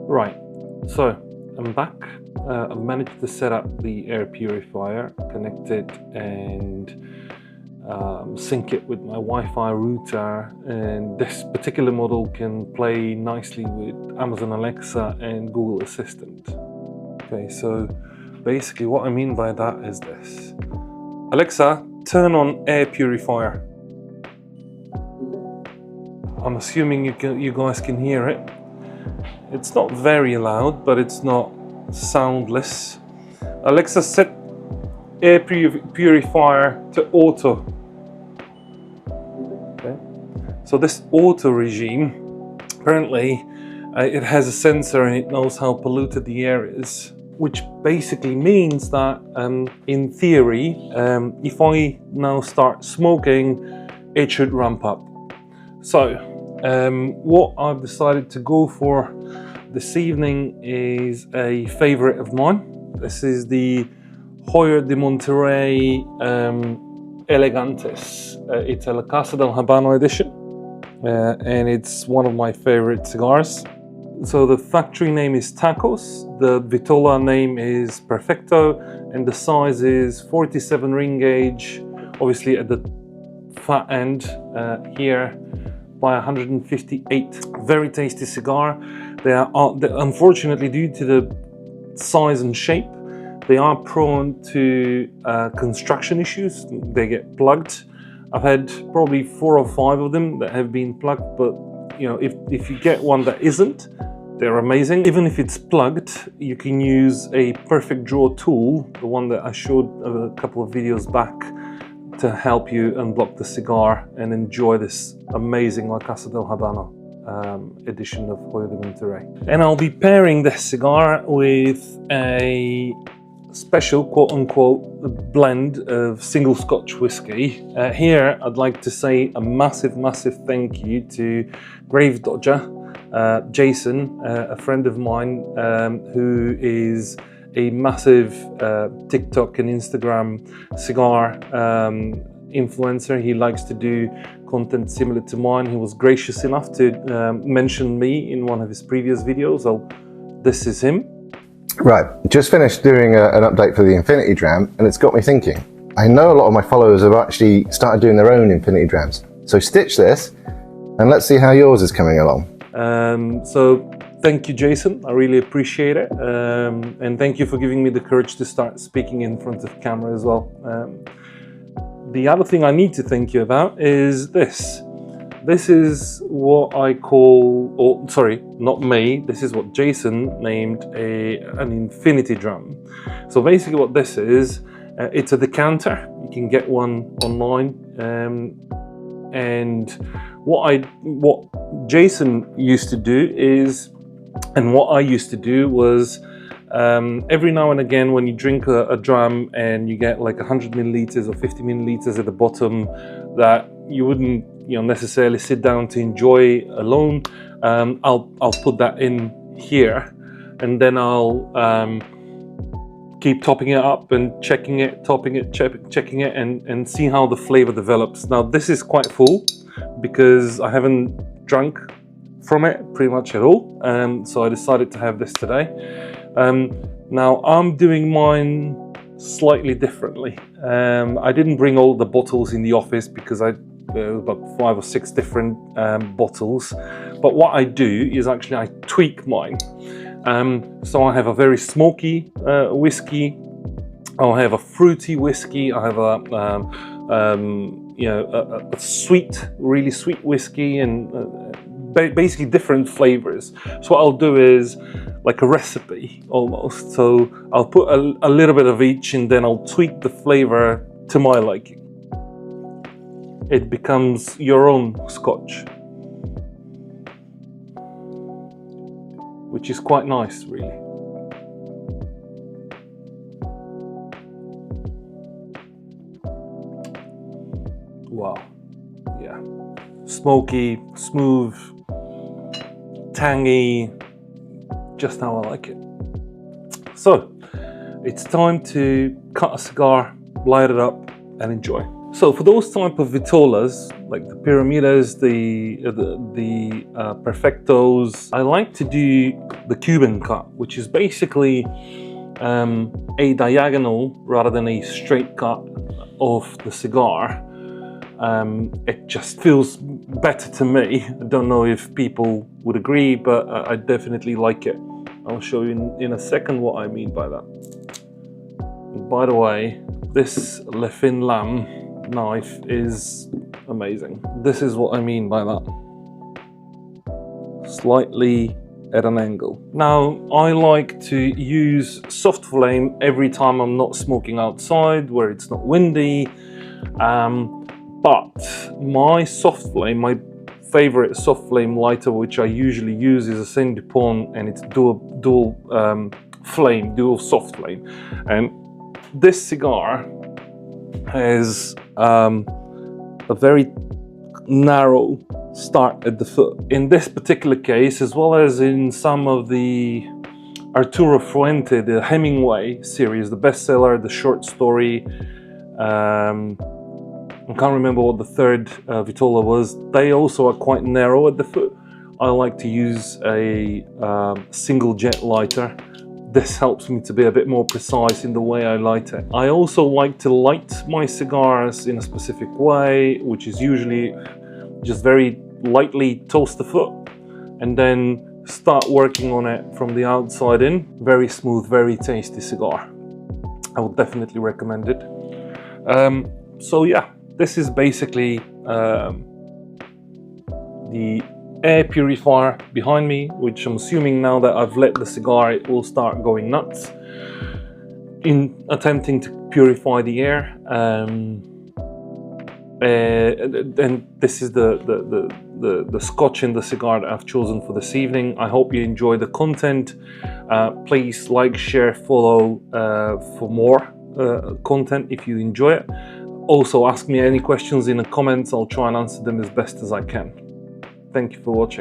Right, so I'm back. I've managed to set up the air purifier, connect it and sync it with my Wi-Fi router, and this particular model can play nicely with Amazon Alexa and Google Assistant. Okay, so basically what I mean by that is this. Alexa, turn on air purifier. I'm assuming you guys can hear it. It's not very loud, but it's not soundless. Alexa, set air purifier to auto. Okay. So this auto regime, apparently it has a sensor and it knows how polluted the air is, which basically means that in theory, if I now start smoking, it should ramp up. So what I've decided to go for this evening is a favorite of mine. This is the Hoyo De Monterrey Elegantes. It's a Casa Del Habano edition, and it's one of my favorite cigars. So the factory name is Tacos, the Vitola name is Perfecto, and the size is 47 ring gauge, obviously at the fat end here, by 158. Very tasty cigar. They are unfortunately, due to the size and shape, they are prone to construction issues. They get plugged. I've had probably 4 or 5 of them that have been plugged, but you know, if you get one that isn't, they're amazing. Even if it's plugged, you can use a perfect draw tool, the one that I showed a couple of videos back, to help you unblock the cigar and enjoy this amazing La Casa del Habano edition of Hoyo De Monterrey. And I'll be pairing this cigar with a special quote-unquote blend of single Scotch whiskey. Here I'd like to say a massive thank you to Grave Dodger, Jason, a friend of mine who is a massive TikTok and Instagram cigar influencer. He likes to do content similar to mine. He was gracious enough to mention me in one of his previous videos. So this is him. Right, just finished doing an update for the Infinity Dram, and it's got me thinking. I know a lot of my followers have actually started doing their own Infinity Drams. So stitch this, and let's see how yours is coming along. So thank you, Jason. I really appreciate it. And thank you for giving me the courage to start speaking in front of camera as well. The other thing I need to thank you about is this. This is what I call, or sorry, not me, this is what Jason named an Infinity Drum. So basically what this is, it's a decanter. You can get one online. And what Jason used to do is, and what I used to do was, every now and again when you drink a dram and you get like 100 milliliters or 50 milliliters at the bottom that you wouldn't necessarily sit down to enjoy alone, I'll put that in here, and then I'll keep topping it up and checking it, topping it, checking it, and see how the flavor develops. Now this is quite full because I haven't drunk from it pretty much at all, so I decided to have this today. Now I'm doing mine slightly differently. I didn't bring all the bottles in the office because there were about 5 or 6 different bottles, but what I do is actually I tweak mine. So I have a very smoky whiskey, I'll have a fruity whiskey, I have a sweet, really sweet whiskey, and basically different flavors. So what I'll do is like a recipe almost. So I'll put a little bit of each, and then I'll tweak the flavor to my liking. It becomes your own Scotch, which is quite nice, really. Wow, yeah. Smoky, smooth, tangy, just how I like it. So, it's time to cut a cigar, light it up, and enjoy. So for those type of vitolas, like the Pyramidas, the Perfectos, I like to do the Cuban cut, which is basically a diagonal rather than a straight cut of the cigar. It just feels better to me. I don't know if people would agree, but I definitely like it. I'll show you in a second what I mean by that. By the way, this Le Fin Lame knife is amazing. This is what I mean by that. Slightly at an angle. Now, I like to use soft flame every time I'm not smoking outside where it's not windy. But my soft flame, my favorite soft flame lighter, which I usually use, is a Saint Dupont, and it's dual soft flame. And this cigar has a very narrow start at the foot. In this particular case, as well as in some of the Arturo Fuente, the Hemingway series, the bestseller, the short story, I can't remember what the third Vitola was. They also are quite narrow at the foot. I like to use a single jet lighter. This helps me to be a bit more precise in the way I light it. I also like to light my cigars in a specific way, which is usually just very lightly toast the foot and then start working on it from the outside in. Very smooth, very tasty cigar. I would definitely recommend it. So yeah, this is basically the air purifier behind me, which I'm assuming now that I've lit the cigar, it will start going nuts in attempting to purify the air. And this is the scotch in the cigar that I've chosen for this evening. I hope you enjoy the content. Please like, share, follow for more content if you enjoy it. Also, ask me any questions in the comments. I'll try and answer them as best as I can. Thank you for watching.